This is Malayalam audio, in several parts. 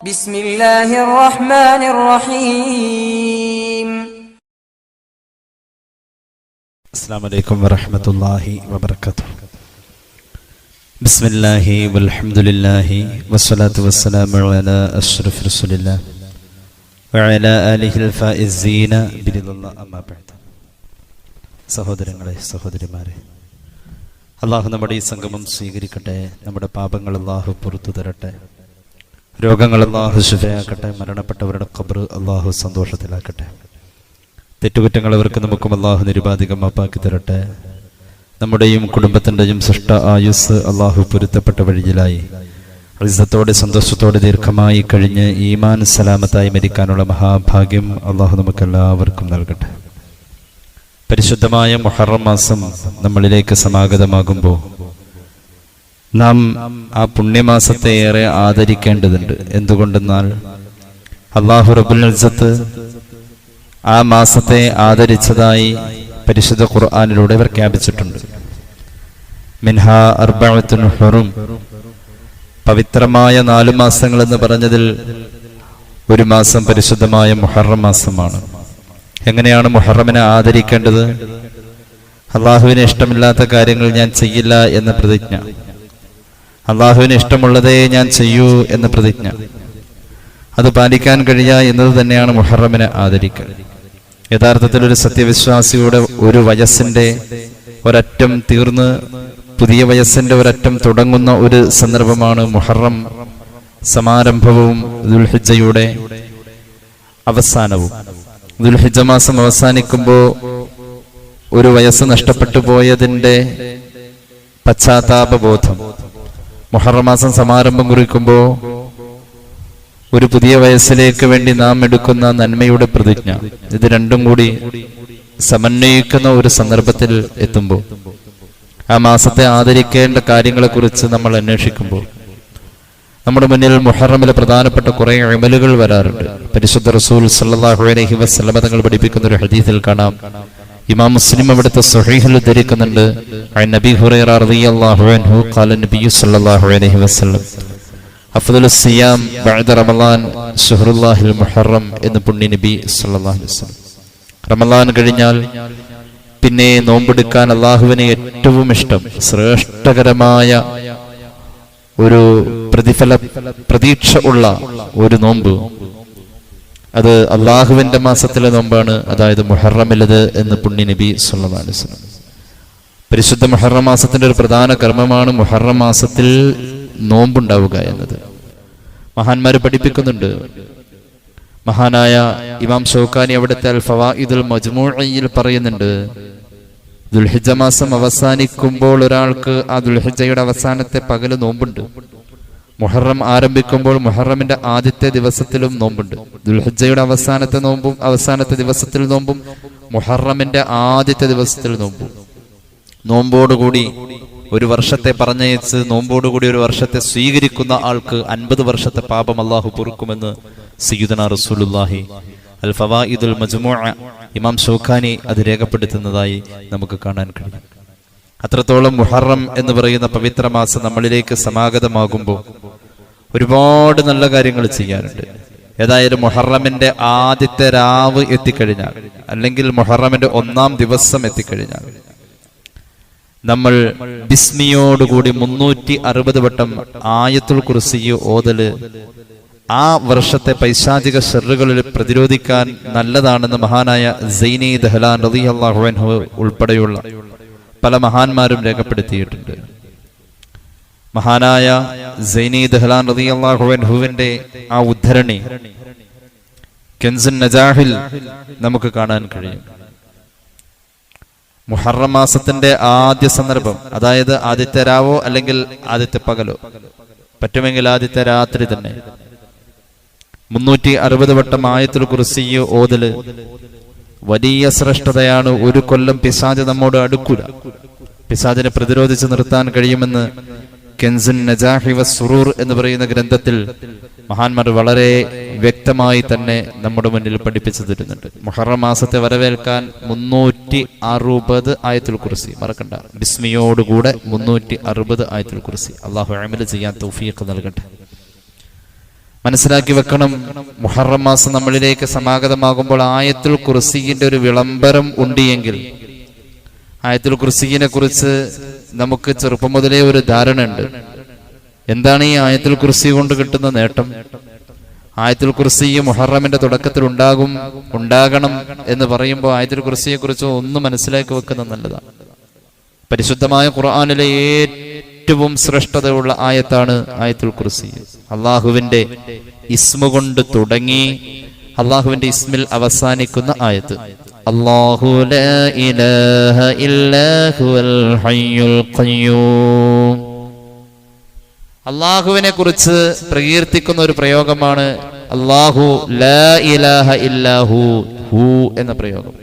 بسم الله الرحمن الرحيم. السلام عليكم ورحمة الله وبركاته. بسم الله والحمد لله والصلاة والسلام على أشرف رسول الله وعلى آله الفائزين برضا الله أما بعد. സഹോദരങ്ങളെ സഹോദരിമാരെ, അള്ളാഹു നമ്മുടെ ഈ സംഗമം സ്വീകരിക്കട്ടെ. നമ്മുടെ പാപങ്ങൾ അള്ളാഹു പുറത്തു തരട്ടെ. രോഗങ്ങൾ അള്ളാഹു ശിഫയാക്കട്ടെ. മരണപ്പെട്ടവരുടെ ഖബർ അള്ളാഹു സന്തോഷത്തിലാക്കട്ടെ. തെറ്റുകുറ്റങ്ങൾ അവർക്ക് നമുക്കും അള്ളാഹു നിരുപാധികം മാപ്പാക്കി തരട്ടെ. നമ്മുടെയും കുടുംബത്തിൻ്റെയും സൃഷ്ട ആയുസ് അള്ളാഹു പൊരുത്തപ്പെട്ട വഴിയിലായി ഇസ്സത്തോടെ സന്തോഷത്തോടെ ദീർഘമായി കഴിഞ്ഞ് ഈമാൻ സലാമത്തായി മരിക്കാനുള്ള മഹാഭാഗ്യം അള്ളാഹു നമുക്കെല്ലാവർക്കും നൽകട്ടെ. പരിശുദ്ധമായ മുഹറം മാസം നമ്മളിലേക്ക് സമാഗതമാകുമ്പോൾ നാം ആ പുണ്യമാസത്തെ ഏറെ ആദരിക്കേണ്ടതുണ്ട്. എന്തുകൊണ്ടെന്നാൽ അല്ലാഹു റബ്ബുൽ ഇസ്സത്ത് ആ മാസത്തെ ആദരിച്ചതായി പരിശുദ്ധ ഖുർആനിലൂടെ പ്രഖ്യാപിച്ചിട്ടുണ്ട്. മിൻഹാ അർബഅത്തുൻ ഹുറും, പവിത്രമായ 4 മാസങ്ങൾ എന്ന് പറഞ്ഞതിൽ ഒരു മാസം പരിശുദ്ധമായ മുഹറം മാസമാണ്. എങ്ങനെയാണ് മുഹറമിനെ ആദരിക്കേണ്ടത്? അള്ളാഹുവിന് ഇഷ്ടമില്ലാത്ത കാര്യങ്ങൾ ഞാൻ ചെയ്യില്ല എന്ന പ്രതിജ്ഞ, അള്ളാഹുവിന് ഇഷ്ടമുള്ളതേ ഞാൻ ചെയ്യൂ എന്ന പ്രതിജ്ഞ, അത് പാലിക്കാൻ കഴിയുക എന്നത് തന്നെയാണ് മുഹറമിനെ ആദരിക്കൽ. യഥാർത്ഥത്തിൽ ഒരു സത്യവിശ്വാസിയുടെ ഒരു വയസ്സിന്റെ ഒരറ്റം തീർന്ന് പുതിയ വയസ്സിന്റെ ഒരറ്റം തുടങ്ങുന്ന ഒരു സന്ദർഭമാണ് മുഹറം സമാരംഭവും ദുൽഹിജ്ജയുടെ അവസാനവും. ദുൽഹിജ്ജ മാസം അവസാനിക്കുമ്പോൾ ഒരു വയസ്സ് നഷ്ടപ്പെട്ടു പോയതിന്റെ പശ്ചാത്താപബോധം, മുഹറം മാസം സമാരംഭം കുറിക്കുമ്പോൾ ഒരു പുതിയ വയസ്സിലേക്ക് വേണ്ടി നാം എടുക്കുന്ന നന്മയുടെ പ്രതിജ്ഞ, ഇത് രണ്ടും കൂടി സമന്വയിക്കുന്ന ഒരു സന്ദർഭത്തിൽ എത്തുമ്പോൾ ആ മാസത്തെ ആദരിക്കേണ്ട കാര്യങ്ങളെക്കുറിച്ച് നമ്മൾ അന്വേഷിക്കുമ്പോൾ നമ്മുടെ മുന്നിൽ മുഹറമിലെ പ്രധാനപ്പെട്ട കുറെ അമലുകൾ വരാറുണ്ട്. പരിശുദ്ധ റസൂൽ സല്ലല്ലാഹു അലൈഹി വസല്ലം തങ്ങൾ പഠിപ്പിക്കുന്ന ഒരു ഹദീസിൽ കാണാം, ഇമാം മുസ്ലിം അവിടുത്തെ സ്വഹീഹിൽ ഉദ്ധരിക്കുന്നുണ്ട്, നബി ഹുറൈറ റളിയല്ലാഹു അൻഹു ഖാല നബി സല്ലല്ലാഹു അലൈഹി വസല്ലം അഫ്ദലുസ് സിയാം ബഅദ റമളാൻ ശഹ്റുല്ലാഹിൽ മുഹറം എന്ന് പുണ്യ നബി സല്ലല്ലാഹു അലൈഹി വസല്ലം. റമളാൻ കഴിഞ്ഞാൽ പിന്നെ നോമ്പെടുക്കാൻ അള്ളാഹുവിന് ഏറ്റവും ഇഷ്ടം, ശ്രേഷ്ഠകരമായ ഒരു പ്രതിഫല പ്രതീക്ഷ ഉള്ള ഒരു നോമ്പ്, അത് അള്ളാഹുവിന്റെ മാസത്തിലെ നോമ്പാണ്, അതായത് മുഹറമിലത് എന്ന് പുണ്യ നബി സല്ലല്ലാഹു അലൈഹി വസല്ലം. പരിശുദ്ധ മുഹറം മാസത്തിന്റെ ഒരു പ്രധാന കർമ്മമാണ് മുഹറം മാസത്തിൽ നോമ്പുണ്ടാവുക എന്നത്. മഹാന്മാര് പഠിപ്പിക്കുന്നുണ്ട്. മഹാനായ ഇമാം ഷൗക്കാനി അവിടുത്തെ അൽ ഫവായിദുൽ മജ്മൂഇയിൽ പറയുന്നുണ്ട്, ദുൽഹിജ്ജ മാസം അവസാനിക്കുമ്പോൾ ഒരാൾക്ക് ആ ദുൽഹിജ്ജയുടെ അവസാനത്തെ പകല് നോമ്പുണ്ട്. മുഹറം ആരംഭിക്കുമ്പോൾ മുഹറമിന്റെ ആദ്യത്തെ ദിവസത്തിലും നോമ്പുണ്ട്. ദുൽഹിജ്ജയുടെ അവസാനത്തെ ദിവസത്തിൽ നോമ്പും മുഹറമിന്റെ ആദ്യത്തെ ദിവസത്തിൽ നോമ്പും. നോമ്പോടുകൂടി ഒരു വർഷത്തെ പറഞ്ഞയച്ച് നോമ്പോടുകൂടി ഒരു വർഷത്തെ സ്വീകരിക്കുന്ന ആൾക്ക് 50 വർഷത്തെ പാപം അല്ലാഹു പൊറുക്കുമെന്ന് സയ്യിദുനാ റസൂലുള്ളാഹി അൽ ഫവായിദുൽ മജ്മൂഅ ഇമാം ഷൗക്കാനി അത് രേഖപ്പെടുത്തുന്നതായി നമുക്ക് കാണാൻ കഴിയും. അത്രത്തോളം മുഹറം എന്ന് പറയുന്ന പവിത്ര മാസം നമ്മളിലേക്ക് സമാഗതമാകുമ്പോൾ ഒരുപാട് നല്ല കാര്യങ്ങൾ ചെയ്യാനുണ്ട്. ഏതായാലും മുഹറമിന്റെ ആദ്യത്തെ രാവ് എത്തിക്കഴിഞ്ഞാൽ, അല്ലെങ്കിൽ മുഹറമിന്റെ 1-ാം ദിവസം എത്തിക്കഴിഞ്ഞാൽ, നമ്മൾ ബിസ്മിയോടുകൂടി 360 വട്ടം ആയത്തുൽ കുർസി ഓതല് ആ വർഷത്തെ പൈശാചിക ശർറുകളിൽ പ്രതിരോധിക്കാൻ നല്ലതാണെന്ന് മഹാനായ സൈനി ദഹ്ലാൻ റളിയല്ലാഹു അൻഹു ഉൾപ്പെടെയുള്ള പല മഹാന്മാരും രേഖപ്പെടുത്തിയിട്ടുണ്ട്. മഹാനായ സൈനി ദഹ്ലാൻ റളിയല്ലാഹു അൻഹുവിന്റെ ആ ഉദ്ധരണി കൻസുൻ നജാഹിൽ നമുക്ക് കാണാൻ കഴിയും. മുഹറം മാസത്തിന്റെ ആദ്യ സന്ദർഭം, അതായത് ആദ്യത്തെ രാവോ അല്ലെങ്കിൽ ആദ്യത്തെ പകലോ, പറ്റുമെങ്കിൽ ആദ്യത്തെ രാത്രി തന്നെ 360 വട്ടം ആയത്തുൽ കുർസി ഓതല് വലിയ ശ്രേഷ്ഠതയാണ്. ഒരു കൊല്ലം പിശാച് നമ്മോട് അടുക്കൂല. പിശാചിനെ പ്രതിരോധിച്ച് നിർത്താൻ കഴിയുമെന്ന് കൻസുൻ നജാഹി വസ്സുറൂർ എന്ന് പറയുന്ന ഗ്രന്ഥത്തിൽ മഹാന്മാർ വളരെ വ്യക്തമായി തന്നെ നമ്മുടെ മുന്നിൽ പഠിപ്പിച്ചു തരുന്നുണ്ട്. മുഹറം മാസത്തെ വരവേൽക്കാൻ 360 ആയത്തുൽ കുർസി മറക്കണ്ട. ബിസ്മിയോടുകൂടെ 360 ആയത്തുൽ കുർസി. അള്ളാഹു അമൽ ചെയ്യാൻ തൗഫീഖ് നൽകട്ടെ. മനസ്സിലാക്കി വെക്കണം. മുഹറം മാസം നമ്മളിലേക്ക് സമാഗതമാകുമ്പോൾ ആയത്തുൽ കുർസിയുടെ ഒരു വിളംബരം ഉണ്ട് എങ്കിൽ, ആയത്തുൽ കുർസിയെ കുറിച്ച് നമുക്ക് ചെറുപ്പം മുതലേ ഒരു ധാരണ ഉണ്ട്. എന്താണ് ഈ ആയത്തുൽ കുർസി കൊണ്ട് കിട്ടുന്ന നേട്ടം? ആയത്തുൽ കുർസി മുഹറമിന്റെ തുടക്കത്തിൽ ഉണ്ടാകണം എന്ന് പറയുമ്പോൾ ആയത്തുൽ കുർസിയെ കുറിച്ച് ഒന്ന് മനസ്സിലാക്കി വെക്കുന്നത് നല്ലതാണ്. പരിശുദ്ധമായ ഖുർആനിലെ ഏറ്റവും ശ്രേഷ്ഠതയുള്ള ആയത്താണ് ആയത്തുൽ കുർസി. അള്ളാഹുവിന്റെ ഇസ്മ കൊണ്ട് തുടങ്ങി അള്ളാഹുവിന്റെ ഇസ്മിൽ അവസാനിക്കുന്ന ആയത്ത്. അല്ലാഹു ലാ ഇലാഹ ഇല്ലാ ഹുവൽ ഹയ്യുൽ ഖയ്യൂം. അള്ളാഹുവിനെ കുറിച്ച് പ്രകീർത്തിക്കുന്ന ഒരു പ്രയോഗമാണ് അല്ലാഹു ലാ ഇലാഹ ഇല്ലാ ഹു എന്ന പ്രയോഗം.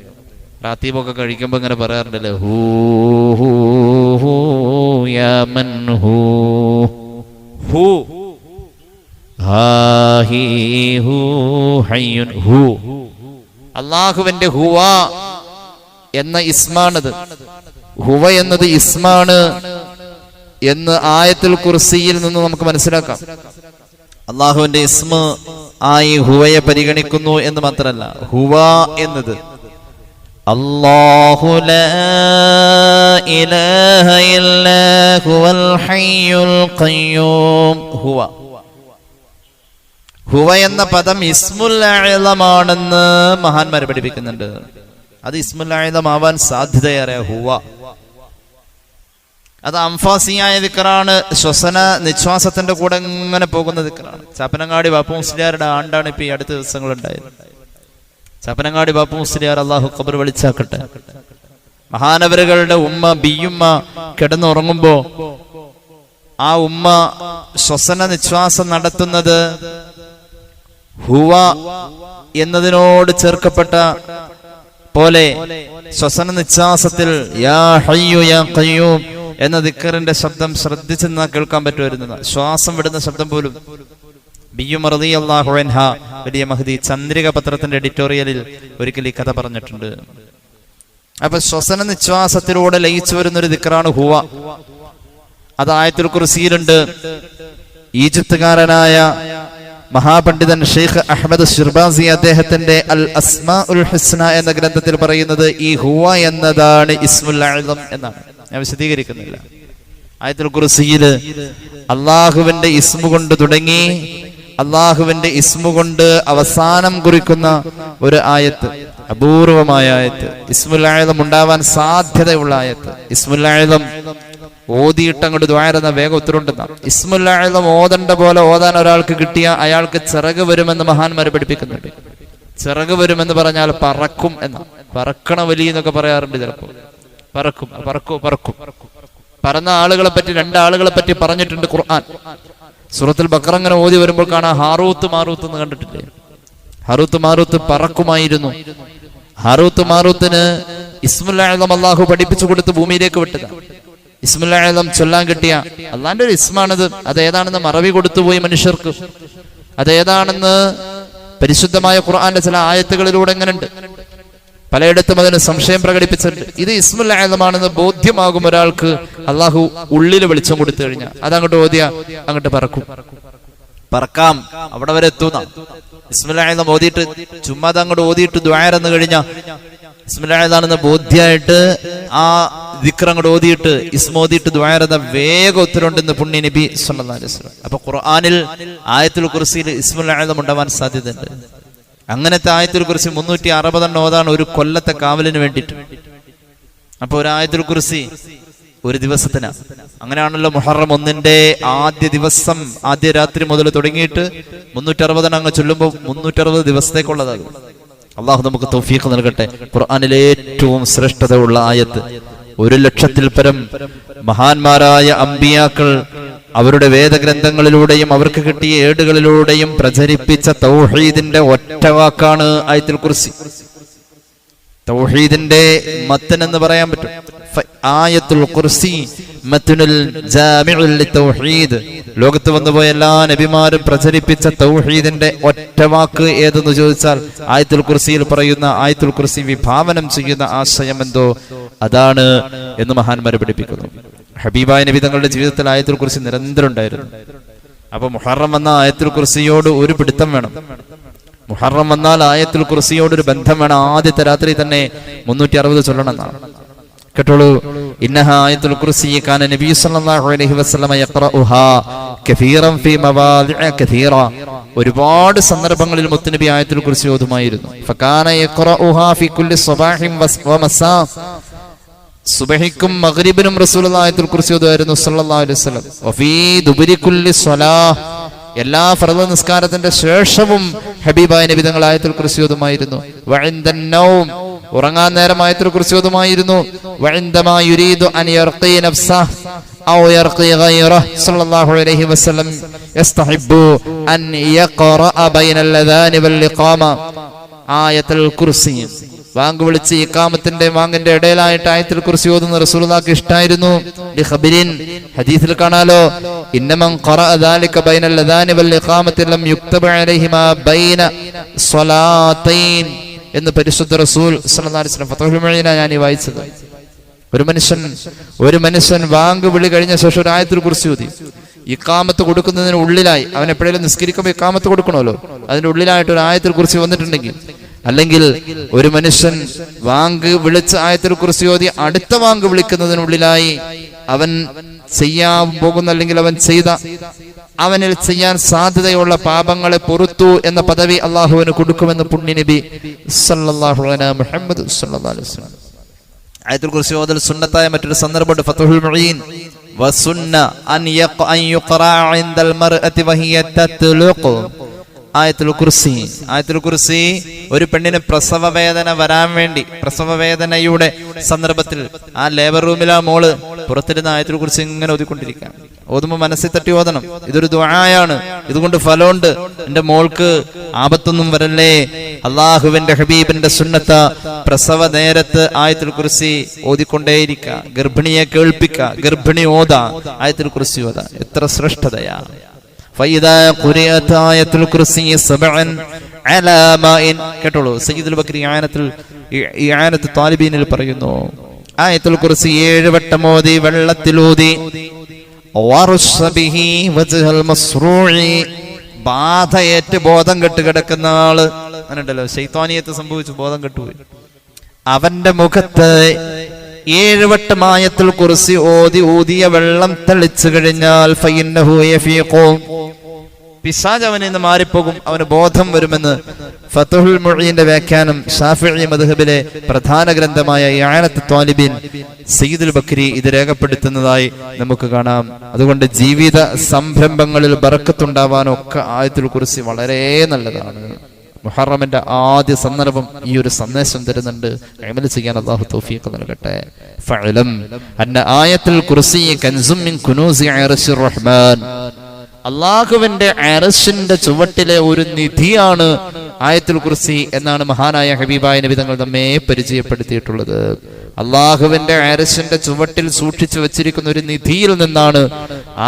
റാത്തീബൊക്കെ കഴിക്കുമ്പോ ഇങ്ങനെ പറയാറുണ്ടല്ലേ, who who who yeah Mann who who ഹാ ഹീ ഹൂ ഹയ്യുൻ ഹൂ. അള്ളാഹുവിന്റെ ഹുവ എന്ന ഇസ്മാണത്. ഹുവ എന്നത് ഇസ്മാണ് എന്ന് ആയത്തുൽ കുർസിയിൽ നിന്ന് നമുക്ക് മനസ്സിലാക്കാം. അള്ളാഹുവിന്റെ ഇസ്മ ആയി ഹുവയെ പരിഗണിക്കുന്നു എന്ന് മാത്രമല്ല, ഹുവ എന്നത് അല്ലാഹു ലാ ഇലാഹ ഇല്ലാ ഹുവൽ ഹയ്യുൽ ഖയ്യൂം. ഹുവ എന്ന പദം ഇസ്മുൽ അഅ്ലമാണെന്ന് മഹാന്മാർ പഠിപ്പിക്കുന്നുണ്ട്. അത് ഇസ്മുൽ അഅ്ലം ആവാൻ സാധ്യതയേറെ ഹുവ. അത് അംഫാസിയായ ദിക്റാണ്. ശ്വസന നിശ്വാസത്തിന്റെ കൂടെ ഇങ്ങനെ പോകുന്ന ദിക്റാണ്. ചാപ്പനങ്ങാടി ബാപ്പു മുസ്ലിയാരുടെ ആണ്ടാണ് ഇപ്പൊ ഈ അടുത്ത ദിവസങ്ങളുണ്ടായത്. ചാപ്പനങ്ങാടി ബാപ്പു മുസ്ലിയാർ അള്ളാഹു ഖബർ വെളിച്ചാക്കട്ടെ. മഹാനവരുകളുടെ ഉമ്മ ബിയുമ്മ കിടന്നുറങ്ങുമ്പോ ആ ഉമ്മ ശ്വസന നിശ്വാസം നടത്തുന്നത് ഹുവ എന്നതിനോട് ചേർക്കപ്പെട്ട പോലെ ശ്വസന നിശ്വാസത്തിൽ യാ ഹയ്യു യാ ഖയ്യൂം എന്ന ദിക്റിന്റെ ശബ്ദം ശ്രദ്ധിച്ചെന്നാ കേൾക്കാൻ പറ്റുമായിരുന്നു. ശ്വാസം വിടുന്ന ശബ്ദം പോലും. ബിയുമ റളിയല്ലാഹു അൻഹ വലിയ മഹദി ചന്ദ്രിക പത്രത്തിന്റെ എഡിറ്റോറിയലിൽ ഒരിക്കൽ ഈ കഥ പറഞ്ഞിട്ടുണ്ട്. അപ്പൊ ശ്വസന നിശ്വാസത്തിലൂടെ ലയിച്ചു വരുന്നൊരു ദിക്റാണ് ഹുവ. അത് ആയത്തുൽ കുർസിയിലുണ്ട്. ഈജിപ്തുകാരനായ മഹാപണ്ഡിതൻ ഷെയ്ഖ് അഹ്മദ് ഷിർബാസി അദ്ദേഹത്തിന്റെ അൽ അസ്മാഉൽ ഹുസ്ന എന്ന ഗ്രന്ഥത്തിൽ പറയുന്നത് ഈ ഹുവ എന്നതാണ് ഇസ്മുൽ അഅ്ലം എന്നാണ്. ഞാൻ വിശദീകരിക്കുന്നില്ല. ആയത്തുൽ കുർസിയില് അള്ളാഹുവിന്റെ ഇസ്മു കൊണ്ട് തുടങ്ങി അള്ളാഹുവിന്റെ ഇസ്മു കൊണ്ട് അവസാനം കുറിക്കുന്ന ഒരു ആയത്ത്, അപൂർവമായ ആയത്ത്, ഇസ്മുൽ അഅ്ലം ഉണ്ടാവാൻ സാധ്യതയുള്ള ആയത്ത്. ഇസ്മുൽ അഅ്ലം ഓതിയിട്ട് അങ്ങോട്ട് ദ്വാരുന്ന വേഗം ഉത്തരവുണ്ടെന്ന. ഇസ്മുൽ അഅ്ലം ഓതണ്ട പോലെ ഓതാൻ ഒരാൾക്ക് കിട്ടിയ അയാൾക്ക് ചിറക് വരുമെന്ന് മഹാന്മാരെ പഠിപ്പിക്കുന്നുണ്ട്. ചിറക് വരുമെന്ന് പറഞ്ഞാൽ പറക്കും എന്ന. പറക്കണ വലിയ എന്നൊക്കെ പറയാറുണ്ട്. ചിലപ്പോൾ പറക്കും. പറന്ന ആളുകളെ പറ്റി രണ്ടാളുകളെ പറ്റി പറഞ്ഞിട്ടുണ്ട് ഖുർആൻ. സൂറത്തുൽ ബഖറ അങ്ങനെ ഓതി വരുമ്പോൾ കാണാം ഹാറൂത്ത് മാറൂത്ത് എന്ന് കണ്ടിട്ടില്ലേ? ഹാറൂത്ത് മാറൂത്ത് പറക്കുമായിരുന്നു. ഹാറൂത്ത് മാറൂത്തിന് ഇസ്മുൽ അഅ്ലം അല്ലാഹു പഠിപ്പിച്ചു കൊടുത്ത് ഭൂമിയിലേക്ക് വിട്ടതാ. ഇസ്മുൽ അഅ്ലം ചൊല്ലാൻ കിട്ടിയ അള്ളാന്റെ ഒരു ഇസ്മാണത്. അതേതാണെന്ന് മറവി കൊടുത്തുപോയി മനുഷ്യർക്ക്. അതേതാണെന്ന് പരിശുദ്ധമായ ഖുർആന്റെ ചില ആയത്തുകളിലൂടെ എങ്ങനെയുണ്ട്, പലയിടത്തും അതിന് സംശയം പ്രകടിപ്പിച്ചിട്ടുണ്ട്. ഇത് ഇസ്മുൽ അഅ്ലമാണെന്ന് ബോധ്യമാകും ഒരാൾക്ക്. അള്ളാഹു ഉള്ളിൽ വെളിച്ചം കൊടുത്തു കഴിഞ്ഞാൽ അതങ്ങോട്ട് ഓതിയ അങ്ങോട്ട് പറക്കാം, അവിടെ വരെ എത്തുന്ന. ഇസ്മുൽ അഅ്ലം ഓതിയിട്ട് ചുമ്മാ അങ്ങോട്ട് ഓതിയിട്ട് ദുആറന്ന് കഴിഞ്ഞാൽ ഇസ്മുൽ അഅ്ലമാണെന്ന് ബോധ്യമായിട്ട് ആ ദിക്ർ അങ്ങോട്ട് ഓതിയിട്ട് ഇസ്മോദിയിട്ട് ദുആറന്ന വേഗം ഉത്തരവുണ്ടെന്ന് പുണ്യ നബി സല്ലല്ലാഹു അലൈഹി വസല്ലം. അപ്പൊ ഖുർആനിൽ ആയത്തുൽ കുർസിയിൽ ഇസ്മുൽ അഅ്ലം ഉണ്ടാവാൻ സാധ്യതയുണ്ട്. അങ്ങനത്തെ ആയത്തുൽ കുർസി 360 ഓതാണ് ഒരു കൊല്ലത്തെ കാവലിന് വേണ്ടിയിട്ട്. അപ്പൊ ഒരു ആയത്തുൽ കുർസി ഒരു ദിവസത്തിന്. അങ്ങനെയാണല്ലോ മുഹറം 1 ആദ്യ ദിവസം ആദ്യ രാത്രി മുതൽ തുടങ്ങിയിട്ട് 360 അങ്ങ് ചൊല്ലുമ്പോൾ 360 ദിവസത്തേക്കുള്ളതാകും. അള്ളാഹു നമുക്ക് തൗഫീഖ് നൽകട്ടെ. ഖുർആനിലെ ഏറ്റവും ശ്രേഷ്ഠതയുള്ള ആയത്ത്. 100,000-ൽ പരം മഹാന്മാരായ അമ്പിയാക്കൾ അവരുടെ വേദഗ്രന്ഥങ്ങളിലൂടെയും അവർക്ക് കിട്ടിയ ഏടുകളിലൂടെയും പ്രചരിപ്പിച്ച തൗഹീദിന്റെ ഒറ്റവാക്കാണ് ആയത്തുൽ കുർസി. തൗഹീദിന്റെ മത്തൻ എന്ന് പറയാൻ പറ്റും. ആയത്തുൽ കുർസി മത്നുൽ ജാമിഉൽ ലിത്തൗഹീദ്. ലോകത്ത് വന്നുപോയ എല്ലാ നബിമാരും പ്രചരിപ്പിച്ച തൗഹീദിന്റെ ഒറ്റവാക്ക് ഏതെന്ന് ചോദിച്ചാൽ ആയത്തുൽ കുർസിയിൽ പറയുന്ന, ആയത്തുൽ കുർസി വിഭാവനം ചെയ്യുന്ന ആശയം എന്തോ അതാണ് എന്ന് മഹാന്മാരെ പഠിപ്പിക്കുന്നു. ഹബീബായ നബി തങ്ങളുടെ ജീവിതത്തിൽ ആയത്തുൽ കുർസി നിരന്തരം ഉണ്ടായിരുന്നു. അപ്പൊ മുഹറം വന്ന ആയത്തുൽ കുർസിയോട് ഒരു പിടുത്തം വേണം. മുഹറം വന്നാൽ ആയത്തുൽ കുർസിയോട് ഒരു ബന്ധം വേണം. ആദ്യത്തെ രാത്രി തന്നെ 360 ചൊല്ലണം എന്നാണ്. കേട്ടോളൂ. ഇന്നഹ ആയത്തുൽ കുർസി കാന നബി സല്ലല്ലാഹു അലൈഹി വസല്ലമ യഖറഉഹാ കസീറൻ ഫീ മവാദിഅ കസീറ. ഒരുപാട് സന്ദർഭങ്ങളിൽ മുത്തുനബി ആയത്തുൽ കുർസി ഓതുമായിരുന്നു. ഫകാന യഖറഉഹാ ഫീ കുല്ലി സ്വബാഹിൻ വമസാ. സുബഹിക്കും മഗ്രിബിനും റസൂലുള്ളാഹി ആയത്തുൽ കുർസി ഓതുമായിരുന്നു സല്ലല്ലാഹു അലൈഹി വസല്ലം. വഫീ ദുബരി കുല്ലി സ്വലാഹ്. എല്ലാ ഫർദ് നിസ്കാരത്തിന്റെ ശേഷവും ഹബീബായ നബി തങ്ങൾ ആയത്തുൽ കുർസി ഓതുമായിരുന്നു. വഇൻദൻ നൗം. ഉറങ്ങാൻ നേരം ആയത്തുൽ കുർസി ഓതുമായിരുന്നു. വഇൻദമാ യുരീദു അൻ യർഖി നഫ്സഹു ഔ യർഖി ഗൈറഹു സല്ലല്ലാഹു അലൈഹി വസല്ലം യസ്തഹിബ്ബു അൻ യഖറഅ ബൈനൽ അദാനി വൽ ഇഖാമ ആയത്തുൽ കുർസി. വാങ്ക് വിളിച്ച് ഇഖാമത്തിന്റെ വാങ്ങിന്റെ ഇടയിലായിട്ട് ആയത്തുൽ കുർസി ഓതുന്ന റസൂലുള്ളാഹിക്ക് ഇഷ്ടായിരുന്നു. ലിഖബരിൻ, ഹദീസിൽ കാണാലോ, ഇന്നമൻ ഖറഅ ദാലിക ബൈനൽ അദാനി വൽ ഇഖാമത്തി ലം യുക്തബ അലൈഹിമാ ബൈന സ്വലാത്തൈൻ എന്ന് പരിശുദ്ധ റസൂൽ സല്ലല്ലാഹു അലൈഹി വസല്ലം ഫത്ഹുൽ മുഈന ഞാൻ വായിച്ചത്. ഒരു മനുഷ്യൻ വാങ്ക് വിളി കഴിഞ്ഞ ശേഷം ഒരു ആയത്തുൽ കുർസി ഓതി ഇഖാമത്ത് കൊടുക്കുന്നതിന് ഉള്ളിലായി, അവൻ എപ്പോഴേലും നിസ്കരിക്കുമ്പോൾ ഇഖാമത്ത് കൊടുക്കണമല്ലോ, അതിന്റെ ഉള്ളിലായിട്ട് ഒരു ആയത്തുൽ കുർസി വന്നിട്ടുണ്ടെങ്കിൽ, അല്ലെങ്കിൽ ഒരു മനുഷ്യൻ വാങ്ക് വിളിച്ച് ആയത്തുൽ കുർസി ഓതി അടുത്ത വാങ്ക് വിളിക്കുന്നതിനുള്ളിലായി അവൻ ചെയ്യാൻ പോകുന്ന, അല്ലെങ്കിൽ അവനിൽ ചെയ്യാൻ സാധ്യതയുള്ള പാപങ്ങളെ പൊറുത്തു എന്ന പദവി അള്ളാഹുവിന് കൊടുക്കുമെന്ന് പുണ്യനബി സല്ലല്ലാഹു അലൈഹി മുഹമ്മദ് സല്ലല്ലാഹു അലൈഹി വസല്ലം. ആയത്തുൽ കുർസി ഓതൽ സുന്നത്തായ മറ്റൊരു സന്ദർഭമുണ്ട്. ഫത്ഹുൽ മുഈൻ വസുന്ന അൻ യുഖറഅ ഇൻദൽ മർഅതി വഹിയ തത്ലുഖു. ആയത്തുൽ കുർസി ഒരു പെണ്ണിന് പ്രസവ വേദന വരാൻ വേണ്ടി, പ്രസവ വേദനയുടെ സന്ദർഭത്തിൽ ആ ലേബർ റൂമിലാ മോള് പുറത്തിരുന്ന ആയത്തുൽ കുർസി ഇങ്ങനെ ഓതിക്കൊണ്ടിരിക്കാം. ഓതുമ്പോൾ മനസ്സിൽ തട്ടി ഓതണം. ഇതൊരു ദുആയാണ്, ഇതുകൊണ്ട് ഫലമുണ്ട്. എന്റെ മോൾക്ക് ആപത്തൊന്നും വരല്ലേ. അള്ളാഹുവിന്റെ ഹബീബിന്റെ സുന്നത്ത പ്രസവ നേരത്ത് ആയത്തുൽ കുർസി ഓതിക്കൊണ്ടേയിരിക്കുക. ഗർഭിണിയെ കേൾപ്പിക്കുക, ഗർഭിണി ഓതാ, ആയത്തുൽ കുർസി ഓതാ. എത്ര ശ്രേഷ്ഠതയാ. فإذا قرأت آية الكرسي سبعا على ماء. കേട്ടോളൂ, സയ്യിദുൽ ബക്രി ഇആനത്ത് താലിബീനിൽ പറയുന്നു, ആയത്തുൽ കുർസി 7 വട്ടം ഓതി വെള്ളത്തിലൂതി, വറശ ബിഹി വജ്ഹൽ മസ്റൂഇ. ബാധയേറ്റ് ബോധം കെട്ട് കിടക്കുന്ന ആള്, അങ്ങനെയുണ്ടല്ലോ, ശൈത്വാനിയത്ത് സംഭവിച്ചു ബോധം കെട്ടുപോയി, അവന്റെ മുഖത്ത് 7 വട്ടം ആയത്തുൽ കുർസി ഊതിയ വെള്ളം തളിച്ചു കഴിഞ്ഞാൽ ഫഇന്നഹു യഫീഖു. പിശാച് അവനിൽ നിന്ന് മാറിപ്പോകും, അവന് ബോധം വരുമെന്ന് ഫത്ഹുൽ മുഈന്റെ വ്യാഖ്യാനം ശാഫിഈ മദ്ഹബിലെ പ്രധാന ഗ്രന്ഥമായ ഇആനത്ത് ത്വാലിബീൻ സയ്യിദുൽ ബക്രി ഇത് രേഖപ്പെടുത്തുന്നതായി നമുക്ക് കാണാം. അതുകൊണ്ട് ജീവിത സംരംഭങ്ങളിൽ ബറക്കത്തുണ്ടാവാനൊക്കെ ആയത്തുൽ കുർസി വളരെ നല്ലതാണ്. മുഹറമിന്റെ ആദ്യ സന്ദർഭം ഈ ഒരു സന്ദേശം തരുന്നുണ്ട്. അമൽ ചെയ്യാൻ അല്ലാഹു തൗഫീഖ് നൽകട്ടെ. ഫഅലം അന്ന ആയത്തുൽ കുർസി കൻസും മിൻ കുനൂസി അർശിർ റഹ്മാൻ. അല്ലാഹുവിന്റെ അർശിന്റെ ചുവട്ടിലെ ഒരു നിധിയാണ് ആയത്തുൽ കുർസി എന്നാണ് മഹാനായ ഹബീബായ നബി തങ്ങൾ നമ്മെ പരിചയപ്പെടുത്തിയിട്ടുള്ളത്. അല്ലാഹുവിന്റെ അർശിന്റെ ചുവട്ടിൽ സൂക്ഷിച്ചു വെച്ചിരിക്കുന്ന ഒരു നിധിയിൽ നിന്നാണ്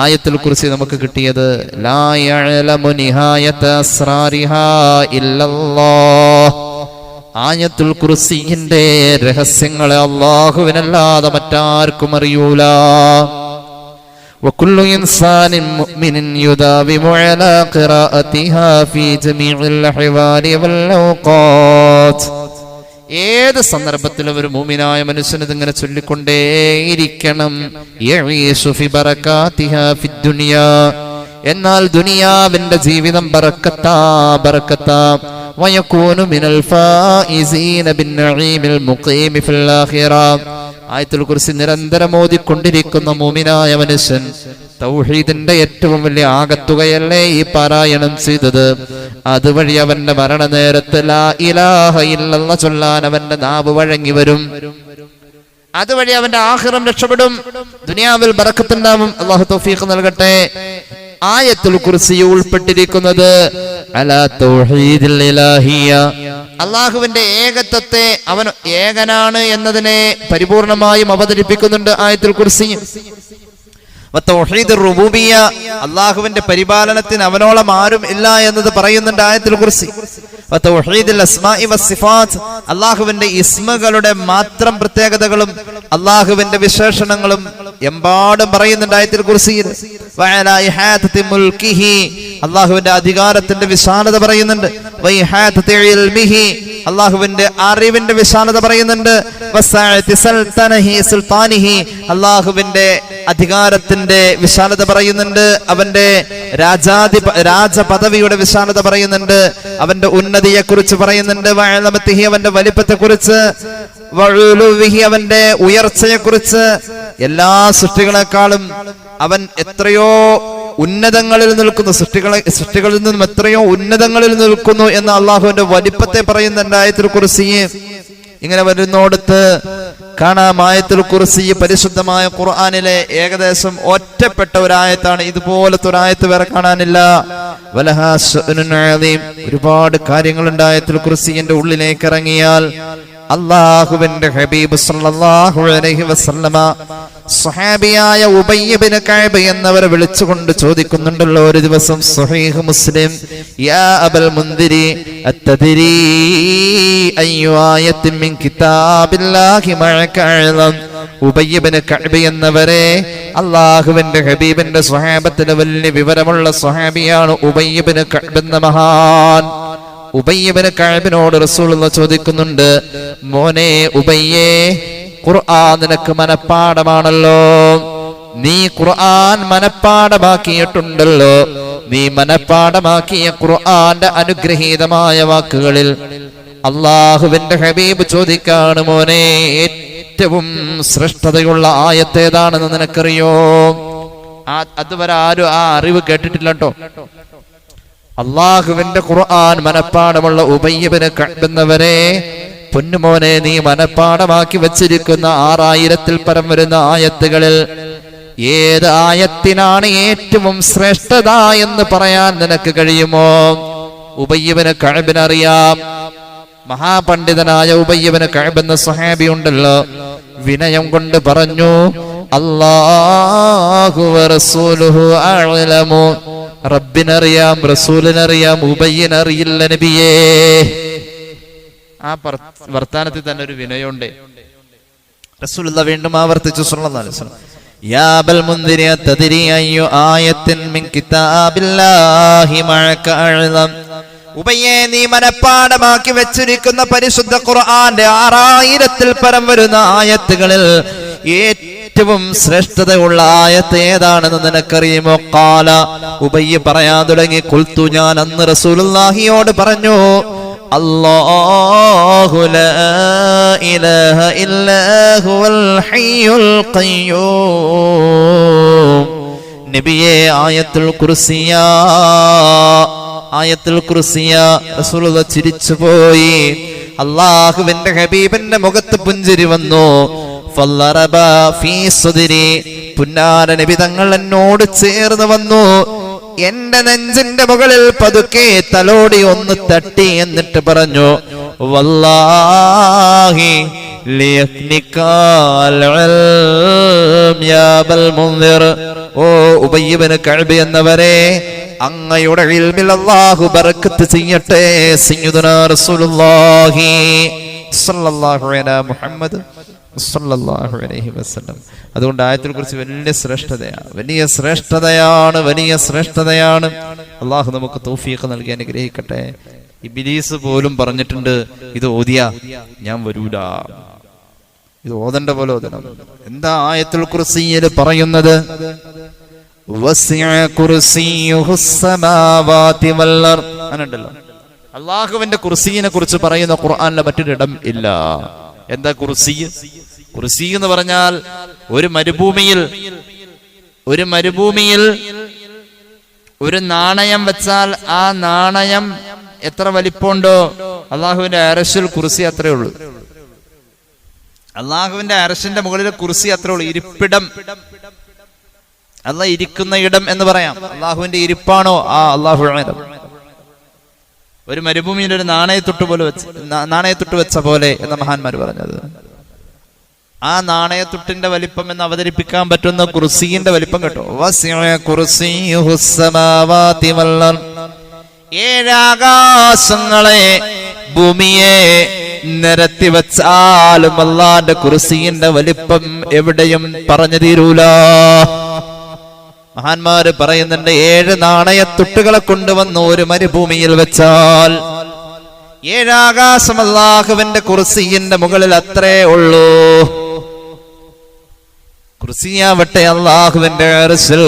ആയത്തുൽ കുർസി നമുക്ക് കിട്ടിയത്. ലാ യഅലമു നിഹായത അസ്റാരിഹാ ഇല്ലല്ലാഹ്. ആയത്തുൽ കുർസിയുടെ രഹസ്യങ്ങളെ അല്ലാഹുവിനല്ലാതെ മറ്റാർക്കും അറിയൂല. وكل إنسان مؤمن يداوم على قراءتها في جميع الأحوال والأوقات. ഏത് സന്ദർഭത്തിലും ഒരു മുഅ്മിനായ മനുഷ്യന് ഇതിങ്ങനെ ചൊല്ലിക്കൊണ്ടേയിരിക്കണം. യഈശു ഫി ബറകാതിഹാ ഫിദ് ദുനിയാ. എന്നാൽ ദുനിയാവിന്റെ ജീവിതം ബറക്കത്താ. വയകൂനു മിനൽ ഫായിസീന ബിന്നഈമിൽ മുഖീമി ഫിൽ ആഖിറ. ആയത്തുൽ കുർസി നിരന്തരം ഓതിക്കൊണ്ടിരിക്കുന്ന മുഅ്മിനായ മനുഷ്യൻ തൗഹീദിന്റെ ഏറ്റവും വലിയ ആകത്തുകയല്ലേ ഈ പാരായണം ചെയ്തത്. അതുവഴി അവന്റെ മരണനേരത്ത് ലാ ഇലാഹ ഇല്ലല്ലാഹ് ചൊല്ലാൻ അവന്റെ നാവ് വഴങ്ങി വരും. അതുവഴി അവന്റെ ആഖിറം രക്ഷപ്പെടും, ദുനിയാവിൽ ബറക്കത്തുണ്ടാവും. അല്ലാഹു തൗഫീഖ് നൽകട്ടെ. ആയത്തുൽ കുർസി ഉൾപ്പെട്ടിരിക്കുന്നത് അലാ തൗഹീദിൽ ഇലാഹിയ. അള്ളാഹുവിന്റെ ഏകത്വത്തെ, അവൻ ഏകനാണ് എന്നതിനെ പരിപൂർണമായും അവതരിപ്പിക്കുന്നുണ്ട് ആയത്തുൽ കുർസി. വതൗഹീദുർ റുബൂബിയ്യ, അള്ളാഹുവിന്റെ പരിപാലനത്തിന് അവനോളം ആരും ഇല്ല എന്നത് പറയുന്നുണ്ട് ആയത്തുൽ കുർസി. വതൗഹീദുൽ അസ്മാഇ വസ്സിഫാത്ത്, അള്ളാഹുവിന്റെ ഇസ്മുകളുടെ മാത്രം പ്രത്യേകതകളും അള്ളാഹുവിന്റെ വിശേഷണങ്ങളും എമ്പാടും പറയുന്നുണ്ട് ആയത്തുൽ കുർസിയിൽ. വഅലാ ഇഹാതത്തി മുൽകിഹി, അല്ലാഹുവിന്റെ അധികാരത്തിന്റെ വിശാലത പറയുന്നുണ്ട്. വഇഹാതത്തി ഇൽമിഹി, അല്ലാഹുവിന്റെ അറിവിന്റെ വിശാലത പറയുന്നുണ്ട്. വസഅതി സുൽത്താനിഹി, അല്ലാഹുവിന്റെ അധികാരത്തിന്റെ വിശാലത പറയുന്നുണ്ട്. അവന്റെ രാജപദവിയുടെ വിശാലത പറയുന്നുണ്ട്. അവന്റെ ഉന്നതിയെ കുറിച്ച് പറയുന്നുണ്ട്. വഅലമതിഹി, അവന്റെ വലിപ്പത്തെ കുറിച്ച്. വഉലുവിഹി, അവന്റെ ഉയർച്ചയെ കുറിച്ച്. എല്ലാ സൃഷ്ടികളെക്കാളും അവൻ എത്രയോ ഉന്നതങ്ങളിൽ നിൽക്കുന്നു, സൃഷ്ടികളിൽ നിന്നും എത്രയോ ഉന്നതങ്ങളിൽ നിൽക്കുന്നു എന്ന അള്ളാഹുവിന്റെ വലിപ്പത്തെ പറയുന്നുണ്ട് ആയത്തുൽ കുർസി. ഇങ്ങനെ വരുന്നോടത്ത് കാണാം ആയത്തുൽ കുർസി പരിശുദ്ധമായ ഖുർആനിലെ ഏകദേശം ഒറ്റപ്പെട്ട ഒരായത്താണ്. ഇതുപോലത്തെ ഒരായത്ത് വേറെ കാണാനില്ല. വലഹാ ശഅ്നുൻ അദീം, ഒരുപാട് കാര്യങ്ങളുണ്ട് ആയത്തുൽ കുർസിന്റെ ഉള്ളിലേക്ക് ഇറങ്ങിയാൽ. അല്ലാഹുവിന്റെ ഹബീബ് സല്ലല്ലാഹു അലൈഹി വസല്ലമ സ്വഹാബിയായ ഉബയ്യ് ഇബ്നു കഅബ് എന്നവരെ വിളിച്ചുകൊണ്ട് ചോദിക്കുന്നുണ്ടല്ലോ ഒരു ദിവസം, സ്വഹീഹ് മുസ്ലിം, യാ അബൽ മുൻദിരി അത്തദ്രി അയ്യു ആയത്തിൻ മിൻ കിതാബില്ലാഹി മഅക അഅ്ലം. ഉബയ്യ് ഇബ്നു കഅബ് എന്നവരെ അല്ലാഹുവിന്റെ ഹബീബിന്റെ സ്വഹാബത്തിലെ വലിയ വിവരമുള്ള സ്വഹാബിയാണ് ഉബയ്യ് ഇബ്നു കഅബ് എന്ന മഹാൻ. ഉബയ്യ് ഇബ്നു കഅബിനോട് റസൂലുള്ളാഹി ചോദിക്കുന്നുണ്ട്, മോനെ ഉബയ്യേ, ഖുർആൻ നിനക്ക് മനപ്പാഠമാണല്ലോ, നീ ഖുർആൻ മനപ്പാഠമാക്കിയിട്ടുണ്ടല്ലോ, നീ മനപ്പാഠമാക്കിയ ഖുർആന്റെ അനുഗ്രഹീതമായ വാക്കുകളിൽ അല്ലാഹുവിന്റെ ഹബീബ് ചോദിക്കാണ്, മോനെ ഏറ്റവും ശ്രേഷ്ഠതയുള്ള ആയത്തേതാണെന്ന് നിനക്കറിയോ? അതുവരെ ആരും ആ അറിവ് കേട്ടിട്ടില്ല കേട്ടോ. അള്ളാഹുവിന്റെ ഖുർആൻ മനപ്പാഠമുള്ള ഉബയ്യ് ഇബ്നു കഅബ് എന്നവരെ, പൊന്നുമോനെ, നീ മനപ്പാഠമാക്കി വെച്ചിരിക്കുന്ന 6000-ൽ പരം വരുന്ന ആയത്തുകളിൽ ഏത് ആയത്തിനാണ് ഏറ്റവും ശ്രേഷ്ഠത എന്ന് പറയാൻ നിനക്ക് കഴിയുമോ? ഉബയ്യ് ഇബ്നു കഅബിന് അറിയാം. മഹാപണ്ഡിതനായ ഉബയ്യ് ഇബ്നു കഅബ് എന്ന സ്വഹാബി ഉണ്ടല്ലോ, വിനയം കൊണ്ട് പറഞ്ഞു, അല്ലാഹു വറസൂലുഹു അഅലമു, റബ്ബിനറിയാം, റസൂലിനറിയാം, ഉബയ്യനറിയില്ല നബിയേ. ആ വർത്താനത്തിൽ തന്നെ ഒരു വിനയുണ്ട്. റസൂലുള്ളാഹി വീണ്ടും ആവർത്തിച്ചു സല്ലല്ലാഹു അലൈഹി വസല്ലം, യാ അബൽ മുൻദിരി തദ്രി അയ്യു ആയത്തിൻ മിൻ കിതാബില്ലാഹി മഅക അഅ്ലം. ഉബയ്യേ, നീ മനപ്പാഠമാക്കി വെച്ചിരിക്കുന്ന പരിശുദ്ധ ഖുർആന്റെ 6000-ൽ പരം വരുന്ന ആയത്തുകളിൽ ഏറ്റവും ശ്രേഷ്ഠതയുള്ള ആയത്ത് ഏതാണെന്ന് നിനക്കറിയുമോ? ഖാല, ഉബയ്യ് പറയാൻ തുടങ്ങി, ഖുൽതു, ഞാൻ അന്ന് റസൂലുള്ളാഹിയോട് പറഞ്ഞു, അല്ലാഹു ലാ ഇലാഹ ഇല്ലാ ഹുവൽ ഹയ്യുൽ ഖയ്യൂം. നബിയേ, ആയത്തുൽ കുർസിയ, ആയത്തുൽ കുർസിയ. റസൂലുള്ളാഹി ചിരിച്ചുപോയി. അല്ലാഹുവിന്റെ ഹബീബിന്റെ മുഖത്ത് പുഞ്ചിരി വന്നു. ഫല്ലറബ ഫീ സുദ്രി, പുന്നാര നബി തങ്ങൾ എന്നോട് ചേർന്ന് വന്നു, എന്റെ നെഞ്ചിന്റെ മുകളിൽ പതുക്കെ തലോടി ഒന്ന് തട്ടി, എന്നിട്ട് പറഞ്ഞു, വല്ലാഹി ലിയക്നികാൽ ഇൽം യാ അബൽ മുൻദിർ. ഓ ഉബയ്യ് ഇബ്നു കഅബ് എന്നവരെ, അങ്ങയുടെ ഇൽമിൽ അല്ലാഹു ബറക്കത്ത് ചെയ്യട്ടെ. സയ്യിദുനാ റസൂലുള്ളാഹി സ്വല്ലല്ലാഹു അലൈഹി മുഹമ്മദ് സ്വല്ലല്ലാഹു അലൈഹി വസല്ലം. അതുകൊണ്ട് ആയത്തുൽ കുർസി വലിയ ശ്രേഷ്ഠതയാണ്, വലിയ ശ്രേഷ്ഠതയാണ്, വലിയ ശ്രേഷ്ഠതയാണ്. അള്ളാഹു നമുക്ക് തൗഫീഖ് നൽകി അനുഗ്രഹിക്കട്ടെ. ഇബ്ലീസ് പോലും പറഞ്ഞിട്ടുണ്ട്, ഇത് ഓതിയ ഞാൻ വരൂല, ഇത് ഓതണ്ട പോലെ ഓതണം. എന്താ ആയത്തുൽ കുർസിയിൽ പറയുന്നത്? വസിഅ കുർസിയുഹുസ് സമാവാതി വൽ അർദ്. അങ്ങനെയുണ്ടല്ലോ, അള്ളാഹുവിന്റെ കുർസിയെ കുറിച്ച് പറയുന്ന ഖുർആനിലെ മറ്റൊരിടം ഇല്ല. എന്താ കുർസി? കുർസി എന്ന് പറഞ്ഞാൽ ഒരു മരുഭൂമിയിൽ ഒരു നാണയം വെച്ചാൽ ആ നാണയം എത്ര വലിപ്പമുണ്ടോ അള്ളാഹുവിന്റെ അർശിൽ കുർസി അത്രേ ഉള്ളൂ. അള്ളാഹുവിന്റെ അർശിന്റെ മുകളിൽ കുർസി അത്രേ ഉള്ളൂ. ഇരിപ്പിടം, അള്ളാഹ് ഇരിക്കുന്ന ഇടം എന്ന് പറയാം. അള്ളാഹുവിന്റെ ഇരിപ്പാണോ? ആ അള്ളാഹു. ഒരു മരുഭൂമിയിൽ ഒരു നാണയത്തൊട്ട് വെച്ച പോലെ എന്ന മഹാന്മാർ പറഞ്ഞത്. ആ നാണയത്തൊട്ടിന്റെ വലിപ്പം എന്ന് അവതരിപ്പിക്കാൻ പറ്റുന്ന കുർസിയുടെ വലിപ്പം കേട്ടോ. ഏഴാകാശങ്ങളെ, ഭൂമിയെ, നിരത്തി വച്ചാലും അല്ലാഹുവിന്റെ കുർസിയുടെ വലിപ്പം എവിടെയും പറഞ്ഞു തീരൂല. മഹാന്മാര് പറയുന്നുണ്ട്, 7 നാണയത്തുട്ടുകളെ കൊണ്ടുവന്ന് ഒരു മരുഭൂമിയിൽ വെച്ചാൽ 7 ആകാശം അല്ലാഹുവിന്റെ കുർസിയുടെ മുകളിൽ അത്രേ ഉള്ളൂ. കുർസിയാവട്ടെ അല്ലാഹുവിന്റെ അർശിൽ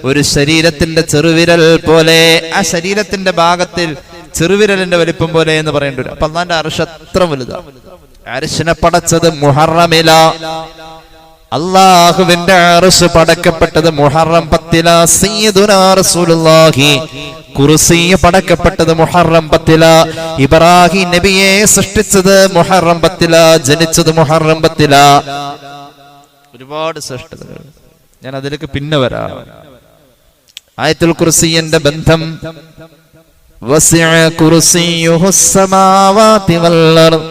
ഒരു ശരീരത്തിന്റെ ചെറുവിരൽ പോലെ, ആ ശരീരത്തിന്റെ ഭാഗത്തിൽ ചെറുവിരലിന്റെ വലിപ്പം പോലെ എന്ന് പറയേണ്ടി വരും. അപ്പൊ അല്ലാഹുവിന്റെ അർശ് അത്ര വലുതാണ്. അർശിനെ പടച്ചത് മുഹറമില. അല്ലാഹുവിന്റെ അർശ് പടക്കപ്പെട്ടത് മുഹറം 10 സയ്യിദുനാ റസൂലുള്ളാഹി കുർസി പടക്കപ്പെട്ടത് മുഹറം 10. ഇബ്രാഹിം നബിയെ സൃഷ്ടിച്ചത് മുഹറം 10, ജനിച്ചത് മുഹറം 10. ഒരുപാട് സൃഷ്ടികൾ, ഞാൻ അതിലേക്ക് പിന്നെ വരാം. ആയത്തുൽ കുർസിയുടെ ബന്ധം വസിഅ കുർസിയുഹുസ് സമാവാതി വൽ അർദ്,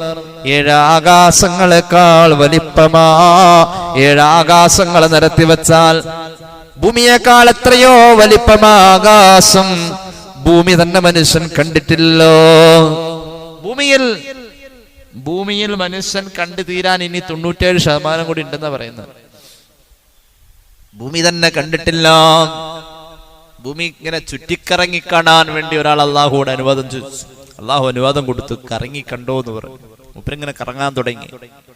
7 ആകാശങ്ങളെക്കാൾ വലിപ്പമാ. 7 ആകാശങ്ങളെ നിരത്തി വെച്ചാൽ ഭൂമിയേക്കാൾ എത്രയോ വലിപ്പമാ ആകാശം. ഭൂമി തന്നെ മനുഷ്യൻ കണ്ടിട്ടില്ലോ. ഭൂമിയിൽ മനുഷ്യൻ കണ്ടു തീരാൻ ഇനി 97% കൂടി ഉണ്ടെന്നാ പറയുന്നത്. ഭൂമി തന്നെ കണ്ടിട്ടില്ല. ഭൂമി ഇങ്ങനെ ചുറ്റിക്കറങ്ങി കാണാൻ വേണ്ടി ഒരാൾ അള്ളാഹുവോട് അനുവാദം ചോദിച്ചു. അള്ളാഹു അനുവാദം കൊടുത്തു, കറങ്ങി കണ്ടോ എന്ന് പറഞ്ഞു. മൂപ്പരിങ്ങനെ കറങ്ങാൻ തുടങ്ങി.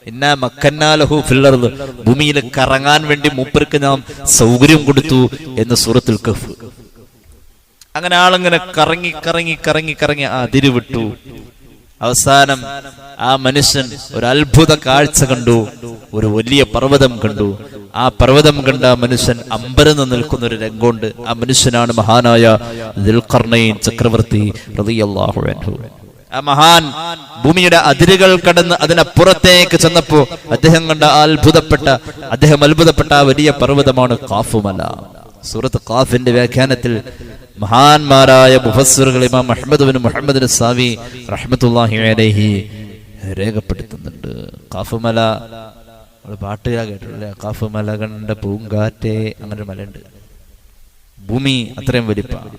ഇന്നാ മക്കന്നാലഹു ഫിൽ അർദ്, ഭൂമിയിൽ കറങ്ങാൻ വേണ്ടി മൂപ്പർക്ക് നാം സൗകര്യം കൊടുത്തു എന്ന് സൂറത്തുൽ കഹ്ഫ്. അങ്ങനെ ആളിങ്ങനെ കറങ്ങി കറങ്ങി കറങ്ങി കറങ്ങി അതിര് വിട്ടു. അവസാനം ആ മനുഷ്യൻ ഒരു അത്ഭുത കാഴ്ച കണ്ടു. ഒരു വലിയ പർവ്വതം കണ്ടു. ആ പർവ്വതം കണ്ട മനുഷ്യൻ അമ്പരന്ന് നിൽക്കുന്ന ഒരു രംഗമുണ്ട്. ആ മനുഷ്യനാണ് മഹാനായ ദുൽഖർനൈൻ ചക്രവർത്തി റളിയല്ലാഹു അൻഹു. ആ മഹാൻ ഭൂമിയുടെ അതിരുകൾ കടന്ന് അതിനപ്പുറത്തേക്ക് ചെന്നപ്പോ അദ്ദേഹം അത്ഭുതപ്പെട്ട ആ വലിയ പർവ്വതമാണ് ഖാഫുമല. സൂറത്ത് ഖാഫിന്റെ വ്യാഖ്യാനത്തിൽ മഹാന്മാരായ മുഫസ്സിറുകൾ ഇമാം അഹ്മദ് ബിൻ മുഹമ്മദ് സാവി റഹ്മത്തുള്ളാഹി അലൈഹി രേഖപ്പെടുത്തുന്നുണ്ട്. ഖാഫുമല പാട്ടുകാ കേട്ടിട്ടില്ലേ? ഖാഫുമല കണ്ട പൂങ്കാറ്റേ, അങ്ങനെ ഒരു മലയുണ്ട്. ഭൂമി അത്രയും വലിപ്പമാണ്.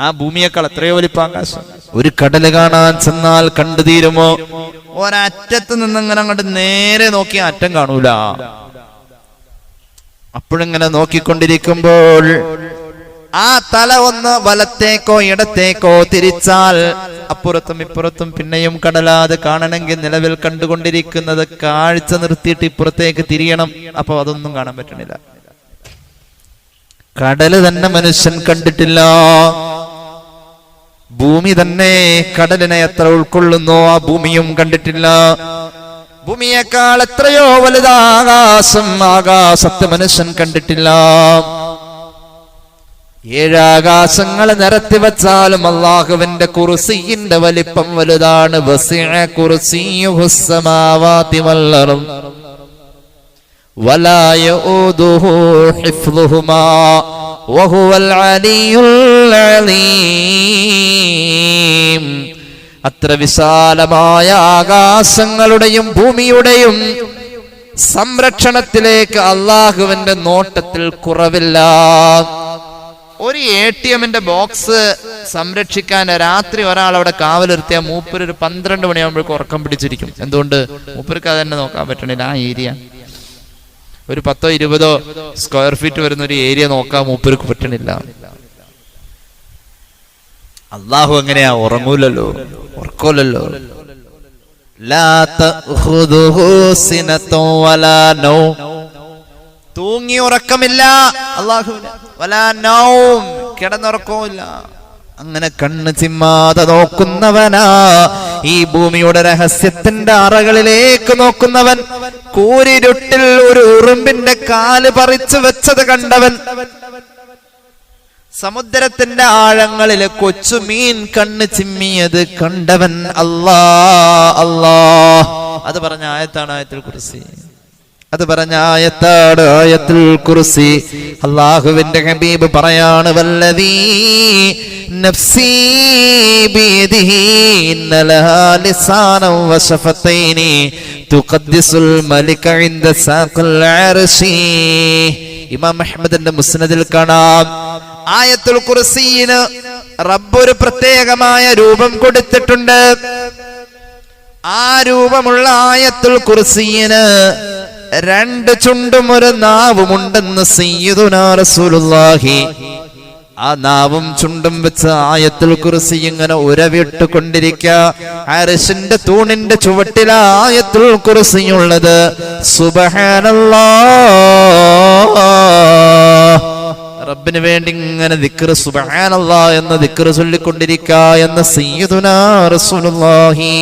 ആ ഭൂമിയേക്കാൾ എത്രയോ വലിപ്പ ആകാശം. ഒരു കടല് കാണാൻ ചെന്നാൽ കണ്ടു തീരുമോ? ഒരറ്റത്ത് നിന്നിങ്ങനെ അങ്ങോട്ട് നേരെ നോക്കി അറ്റം കാണൂല. അപ്പോഴിങ്ങനെ നോക്കിക്കൊണ്ടിരിക്കുമ്പോൾ ആ തല ഒന്ന് വലത്തേക്കോ ഇടത്തേക്കോ തിരിച്ചാൽ അപ്പുറത്തും ഇപ്പുറത്തും പിന്നെയും കടലാതെ കാണണമെങ്കിൽ നിലവിൽ കണ്ടുകൊണ്ടിരിക്കുന്നത് കാഴ്ച നിർത്തിയിട്ട് ഇപ്പുറത്തേക്ക് തിരിയണം. അപ്പൊ അതൊന്നും കാണാൻ പറ്റണില്ല. കടല് തന്നെ മനുഷ്യൻ കണ്ടിട്ടില്ല. ഭൂമി തന്നെ കടലിനെ എത്ര ഉൾക്കൊള്ളുന്നോ ആ ഭൂമിയും കണ്ടിട്ടില്ല. ഭൂമിയേക്കാൾ എത്രയോ വലുതാകാശം, ആകാശത്തെ മനുഷ്യൻ കണ്ടിട്ടില്ല. 7 ആകാശങ്ങളെ നിരത്തി വച്ചാലും അല്ലാഹുവിന്റെ കുർസിയുടെ വലിപ്പം വലുതാണ്. വസിഅ കുർസിയുഹുസ് സമാവാതി വൽ അർദ് വലാ യഊദുഹു ഹിഫ്ളുഹുമാ വഹുവൽ അലിയുൽ അലീം. അത്ര വിശാലമായ ആകാശങ്ങളുടെയും ഭൂമിയുടെയും സംരക്ഷണത്തിലേക്ക് അല്ലാഹുവിന്റെ നോട്ടത്തിൽ കുറവില്ല. ഒരു ATM ബോക്സ് സംരക്ഷിക്കാൻ രാത്രി ഒരാൾ അവിടെ കാവലിർത്തിയ മൂപ്പര് ഒരു 12 മണിയാകുമ്പോഴേക്കും ഉറക്കം പിടിച്ചിരിക്കും. എന്തുകൊണ്ട്? മൂപ്പർക്ക് അത് തന്നെ നോക്കാൻ പറ്റണില്ല. ആ ഏരിയ ഒരു 10-20 സ്ക്വയർ ഫീറ്റ് വരുന്ന ഒരു ഏരിയ നോക്കാൻ മൂപ്പർക്ക് പറ്റണില്ല. അള്ളാഹു എങ്ങനെയാ? ഉറങ്ങൂലല്ലോ, ഉറക്കോലല്ലോ. ലാ തഖുദുഹു സിനതുൻ വലാ നൗം, തൂങ്ങി ഉറക്കമില്ല അല്ലാഹുവിന്. വലാ നൗം, കിടന്നുറക്കവുമില്ല. അങ്ങനെ കണ്ണ് ചിമ്മാതെ നോക്കുന്നവനാ ഈ ഭൂമിയുടെ രഹസ്യത്തിന്റെ അറകളിലേക്ക് നോക്കുന്നവൻ. കൂരിരുട്ടിൽ ഒരു ഉറുമ്പിന്റെ കാല് പറിച്ചു വെച്ചത് കണ്ടവൻ. സമുദ്രത്തിന്റെ ആഴങ്ങളിലെ കൊച്ചുമീൻ കണ്ണ് ചിമ്മിയത് കണ്ടവൻ. അല്ലാ അല്ലാ. അത് പറഞ്ഞ ആയത്താണ് ആയത്തുൽ കുർസി. അത് പറഞ്ഞ ആയത്താണ് ആയത്തുൽ കുർസി. അല്ലാഹുവിന്റെ ഹബീബ് പറയാണ്, വല്ലദീ നഫ്സീ ബിയദിഹി ഇന്നലഹാ ലിസാനൻ വശഫതൈനി തുഖദ്ദിസുൽ മലിക ഇൻദ സാഖിൽ അർശി. ഇമാം അഹ്മദിന്റെ മുസ്നദിൽ കാണാം, ആയത്തുൽ കുർസിയിന് റബ്ബ് ഒരു പ്രത്യേകമായ രൂപം കൊടുത്തിട്ടുണ്ട്. ആ രൂപമുള്ള ആയത്തുൽ കുർസിയിന് 2 ചുണ്ടും 1 നാവുമുണ്ടെന്ന് സയ്യിദുനാ റസൂലുള്ളാഹി. ആ നാവും ചുണ്ടും വെച്ച് ആയത്തുൽ കുർസി ഇങ്ങനെ ഉരവിട്ടുകൊണ്ടിരിക്കുക. അർശിന്റെ തൂണിന്റെ ചുവട്ടിലാ ആയത്തുൽ കുർസിയുള്ളത്. സുബ്ഹാനല്ലാഹ്, റബ്ബിന് വേണ്ടി ഇങ്ങനെ ദിക്ർ, സുബ്ഹാനല്ലാഹ് എന്ന ദിക്ർ ചൊല്ലിക്കൊണ്ടിരിക്കുക എന്ന് സയ്യിദുനാ റസൂലുള്ളാഹി.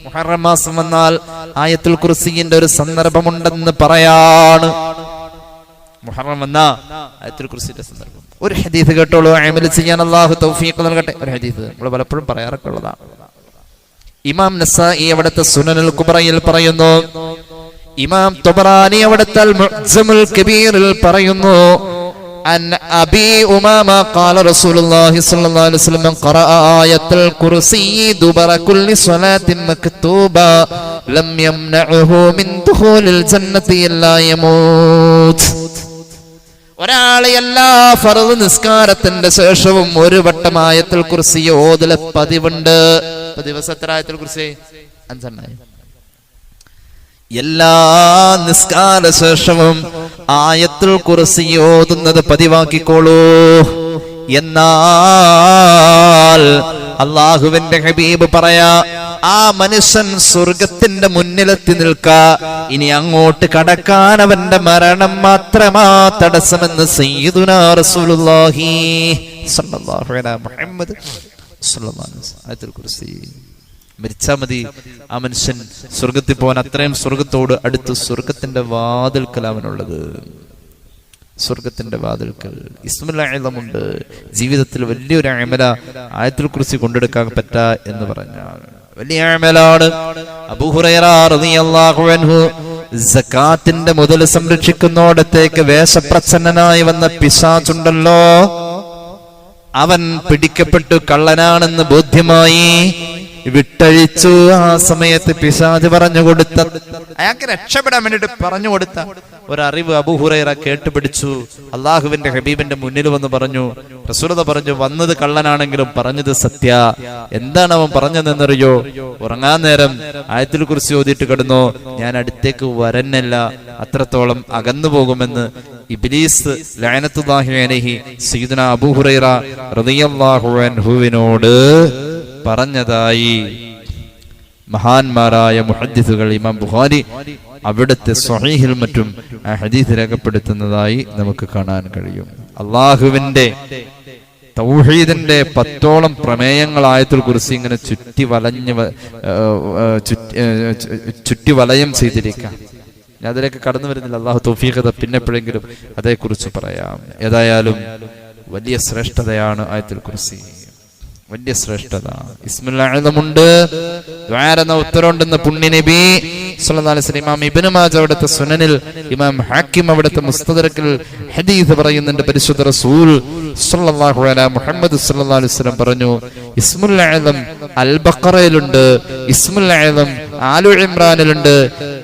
മുഹറം മാസം വന്നാൽ ആയത്തുൽ കുർസിന്റെ ഒരു സന്ദർഭമുണ്ടെന്ന് പറയാണ്. മുഹറം വന്ന ആയത്തുൽ കുർസിയുടെ സന്ദർഭം. ഒരു ഹദീസ് കേട്ടോളൂ, അമൽ ചെയ്യാൻ അല്ലാഹു തൗഫീഖ് നൽകട്ടെ. ഒരു ഹദീസ് നമ്മൾ പലപ്പോഴും പറയാറൊക്കെ ഉള്ളതാണ്. ഇമാം നസായി അവിടുത്തെ സുനനുൽ കുബ്രയിൽ പറയുന്നു, ഇമാം തബറാനി അവിടുത്തെ അൽ മുഅ്ജമുൽ കബീറിൽ പറയുന്നു, അൻ അബി ഉമാമ ഖാല റസൂലുള്ളാഹി സ്വല്ലല്ലാഹു അലൈഹി വസല്ലം ഖറഅ ആയത്തുൽ കുർസി ദുബറ കുല്ലി സ്വലാത്തിൻ മക്തൂബ ലം യംനഉഹു മിൻ ദുഖൂലിൽ ജന്നതി ഇല്ലാ യമൂത്. ഒരാളെ എല്ലാ ഫർദ് നിസ്കാരത്തിന്റെ ശേഷവും 1 വട്ടം ആയത്തുൽ കുർസി ഓതല് പതിവുണ്ട്. ദിവസത്തെ ആയത്തുൽ കുർസി 5 എണ്ണായി. എല്ലാ നിസ്കാര ശേഷവും ആയത്തുൽ കുർസി ഓതുന്നത് പതിവാക്കിക്കോളൂ. എന്നാൽ അള്ളാഹുവിന്റെ ഹബീബ് പറയാ, ആ മനുഷ്യൻ സ്വർഗത്തിന്റെ മുന്നിലെത്തി നിൽക്ക, ഇനി അങ്ങോട്ട് കടക്കാൻ അവന്റെ മരണം മാത്രമാ തടസ്സമെന്ന് സയ്യിദുനാ റസൂലുള്ളാഹി സ്വല്ലല്ലാഹു അലൈഹി മുഹമ്മദ് സ്വല്ലല്ലാഹു അലൈഹി വസല്ലം. ആയത്തുൽ കുർസി മരിച്ചാ മതി, ആ മനുഷ്യൻ സ്വർഗത്തിൽ പോകാൻ അത്രയും സ്വർഗത്തോട് അടുത്ത് സ്വർഗത്തിന്റെ വാതിൽക്കൽ അവനുള്ളത്. സ്വർഗത്തിന്റെ വാതിൽക്കൽ ഇസ്മുൽ അഅ്ലമുണ്ട്. ജീവിതത്തിൽ വലിയൊരു അമല ആയത്തുൽ കുർസി കൊണ്ടെടുക്കാൻ പറ്റാ എന്ന് പറഞ്ഞാൽ വലിയ അമലാണ്. അബൂ ഹുറൈറ റളിയല്ലാഹു അൻഹു സകാത്തിന്റെ മുതൽ സംരക്ഷിക്കുന്നോടത്തേക്ക് വേഷപ്രച്ഛന്നനായി വന്ന പിശാചുണ്ടല്ലോ, അവൻ പിടിക്കപ്പെട്ടു കള്ളനാണെന്ന് ബോധ്യമായി, വിട്ടഴിച്ചു. ആ സമയത്ത് പിശാച് പറഞ്ഞു കൊടുത്ത, അയാൾക്ക് രക്ഷപ്പെടാൻ വേണ്ടിട്ട് പറഞ്ഞു കൊടുത്ത ഒരറിവ് അബൂ ഹുറൈറ കേട്ടുപിടിച്ചു. അള്ളാഹുവിന്റെ ഹബീബിന്റെ മുന്നിൽ വന്ന് പറഞ്ഞു, റസൂലുള്ളാഹി പറഞ്ഞു, വന്നത് കള്ളനാണെങ്കിലും പറഞ്ഞത് സത്യ. എന്താണ് അവൻ പറഞ്ഞതെന്നറിയോ? ഉറങ്ങാൻ നേരം ആയത്തുൽ കുർസി ഓതിയിട്ട് കിടന്നോ, ഞാൻ അടുത്തേക്ക് വരന്നല്ല, അത്രത്തോളം അകന്നു പോകുമെന്ന് ഇബ്ലീസ് ലഅനത്തുല്ലാഹി അലൈഹി സയ്യിദുനാ അബൂ ഹുറൈറ റളിയല്ലാഹു അൻഹുവിനോട് പറഞ്ഞതായി മഹാന്മാരായ മുഹദ്ദിസുകൾ ഇമാം ബുഖാരി അവിടുത്തെ സ്വഹീഹിൽ മറ്റും ആ ഹദീസ് രേഖപ്പെടുത്തുന്നതായി നമുക്ക് കാണാൻ കഴിയും. അള്ളാഹുവിന്റെ തൗഹീദിന്റെ 10ഓളം പ്രമേയങ്ങൾ ആയത്തുൽ കുർസി ഇങ്ങനെ ചുറ്റി വലയം ചെയ്തിരിക്കാം. ഞാൻ അതിലേക്ക് കടന്നു വരുന്നില്ല, അള്ളാഹു തൗഫീഖ് പിന്നെ എപ്പോഴെങ്കിലും അതേക്കുറിച്ച് പറയാം. ഏതായാലും വലിയ ശ്രേഷ്ഠതയാണ് ആയത്തുൽ കുർസി, വലിയ ശ്രേഷ്ഠത. ഇസ്മുൽ അഅ്ലമുണ്ട്, ദുആരെന്ന ഉത്തരവുണ്ടെന്ന് പുണ്യ നബി സ്വല്ലല്ലാഹു അലൈഹി വസല്ലം. ഇമാം ഇബ്നു മാജ അവിടുത്തെ സുനനിൽ, ഇമാം ഹാക്കിം അവിടുത്തെ മുസ്തദറക്കിൽ ഹദീസ് പറയുന്നുണ്ട്. പരിശുദ്ധ റസൂൽ സ്വല്ലല്ലാഹു അലൈഹി മുഹമ്മദ് സ്വല്ലല്ലാഹു അലൈഹി വസല്ലം പറഞ്ഞു, ഇസ്മുൽ അഅ്ലം അൽ ബഖറയിലുണ്ട്, ഇസ്മുൽ അഅ്ലം ആലു ഇംറാനിലുണ്ട്,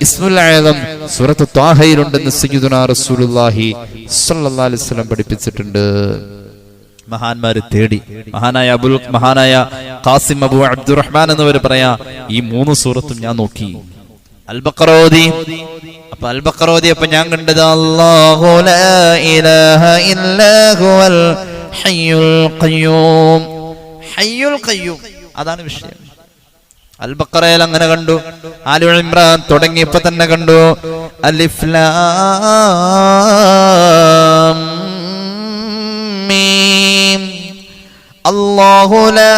ഇസ്മുൽ അഅ്ലം സൂറത്ത് ത്വാഹയിലുണ്ടെന്ന് സയ്യിദുനാ റസൂലുള്ളാഹി സ്വല്ലല്ലാഹു അലൈഹി വസല്ലം പഠിപ്പിച്ചിട്ടുണ്ട്. മഹാന്മാര് തേടി, മഹാനായ ഖാസിം അബൂ അബ്ദുറഹ്മാൻ എന്നവർ പറയാ, ഈ 3 സൂറത്തും ഞാൻ നോക്കി. അൽ ബഖറ ഓതി. അപ്പൊ അൽ ബഖറ ഓതിയപ്പോ ഞാൻ കണ്ടത് അല്ലാഹു ലാ ഇലാഹ ഇല്ലാ ഹുവൽ ഹയ്യുൽ ഖയ്യൂം. ഹയ്യുൽ ഖയ്യൂം അതാണ് വിഷയം. അൽ ബഖറയിൽ അങ്ങനെ കണ്ടു. ആലു ഇംറാൻ തുടങ്ങിയപ്പോ തന്നെ കണ്ടു അലിഫ് ലാം മീം അല്ലാഹു ലാ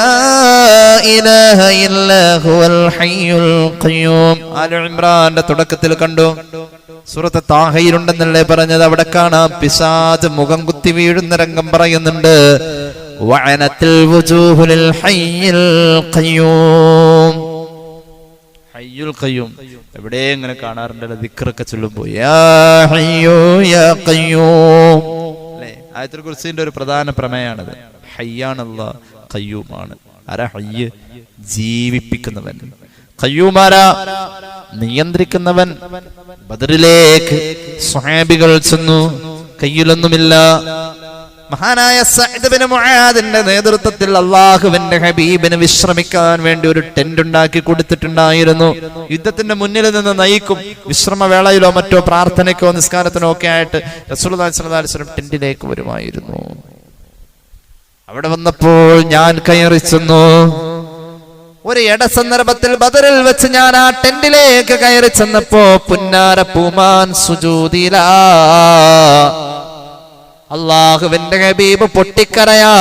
ഇലാഹ ഇല്ലാ ഹുവൽ ഹയ്യുൽ ഖയ്യൂം. ആലു ഇംറാന്റെ തുടക്കത്തിൽ കണ്ടു. സൂറത്ത് താഹയിലുണ്ടെന്നല്ലേ പറഞ്ഞത്? അവിടെ കാണാം പിശാച് മുഖം കുത്തി വീഴുന്ന രംഗം പറയുന്നുണ്ട്. വഅനത്തിൽ വുജൂഹു ലിൽ ഹയ്യിൽ ഖയ്യൂം. ഹയ്യുൽ ഖയ്യൂം എവിടെ ഇങ്ങനെ കാണാറുണ്ടല്ലോ, ദിക്റൊക്കെ ചൊല്ലുമ്പോൾ യാ ഹയ്യൂ യാ ഖയ്യൂം അല്ലേ? ആയത്തുൽ കുർസിന്റെ ഒരു പ്രധാന പ്രമേയാണത്. ഹയ്യാണല്ലാഹ്, ഖയ്യൂമാണ്. ആരാ ഹയ്യ്? ജീവിപ്പിക്കുന്നവൻ. ഖയ്യൂമാരാ? നിയന്ത്രിക്കുന്നവൻ. ബദറിലേക്ക് സ്വഹാബികൾ ചെന്നു, കയ്യിലൊന്നുമില്ല, മഹാനായ സഅദ് ബിൻ മുആദിന്റെ നേതൃത്വത്തിൽ അല്ലാഹുവിന്റെ ഹബീബിന് വിശ്രമിക്കാൻ വേണ്ടി ഒരു ടെന്റ് ഉണ്ടാക്കി കൊടുത്തിട്ടുണ്ടായിരുന്നു. യുദ്ധത്തിന്റെ മുന്നിൽ നിന്ന് നയിക്കും, വിശ്രമവേളയിലോ മറ്റോ പ്രാർത്ഥനയ്ക്കോ നിസ്കാരത്തിനോ ഒക്കെ ആയിട്ട് റസൂലുള്ളാഹി സ്വല്ലല്ലാഹു അലൈഹി വസല്ലം ടെന്റിലേക്ക് വരുമായിരുന്നു. അവിടെ വന്നപ്പോൾ ഞാൻ കയറി ചെന്നു. ഒരു സന്ദർഭത്തിൽ ബദറിൽ വെച്ച് ഞാൻ ആ ടെന്റിലേക്ക് കയറി ചെന്നപ്പോ പുന്നാര പൂമാൻ സുജൂദിലാ, അല്ലാഹുവിന്റെ ഹബീബ് പൊട്ടിക്കരയാ.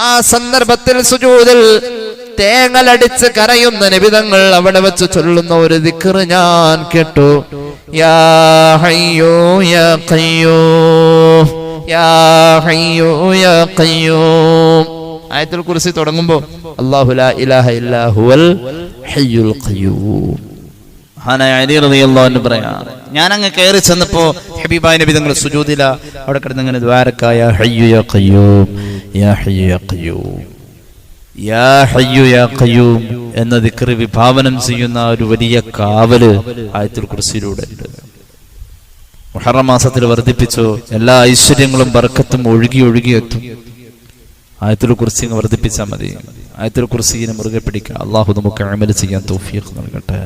ആ സന്ദർഭത്തിൽ സുജൂദിൽ തേങ്ങലടിച്ച് കരയുന്ന നബിതങ്ങൾ അവിടെ വെച്ച് ചൊല്ലുന്ന ഒരു ദിക്ർ ഞാൻ കേട്ടു. യാ ഹയ്യോ യാ ഖയ്യൂം, യാ ഹയ്യോ യാ ഖയ്യൂം. ആയത്തുൽ കുർസി തുടങ്ങുമ്പോ അല്ലാഹു ലാ ഇലാഹ ഇല്ലാ ഹുവൽ ഹയ്യുൽ ഖയ്യൂം. അലി റളിയല്ലാഹു അൻഹു പറയാ, ഞാൻ അങ്ങ് കയറി ചെന്നപ്പോ ഹബീബായ നബി തങ്ങൾ സുജൂദില അവിടെ കിടന്ന് ഇങ്ങനെ ദ്വാരക്ക യാ ഹയ്യു യാ ഖയ്യൂം, യാ ഹയ്യു യാ ഖയ്യൂം, യാ ഹയ്യു യാ ഖയ്യൂം എന്ന ദിക്ർ വിഭാവനം ചെയ്യുന്ന ഒരു വലിയ കാവല് ആയത്തുൽ കുർസിയിലൂടെ ഉണ്ട്. മുഹറം മാസത്തിൽ വർദ്ധിപ്പിച്ചു, എല്ലാ ഐശ്വര്യങ്ങളും ബർക്കത്തും ഒഴുകി ഒഴുകി എത്തും. ആയത്തുൽ കുർസി വർദ്ധിപ്പിച്ചാൽ മതി. ആയത്തുൽ കുർസിയെ മുറുകെ പിടിക്കുക. അല്ലാഹു നമുക്ക് അമൽ ചെയ്യാൻ തൗഫീഖ് നൽകട്ടെ.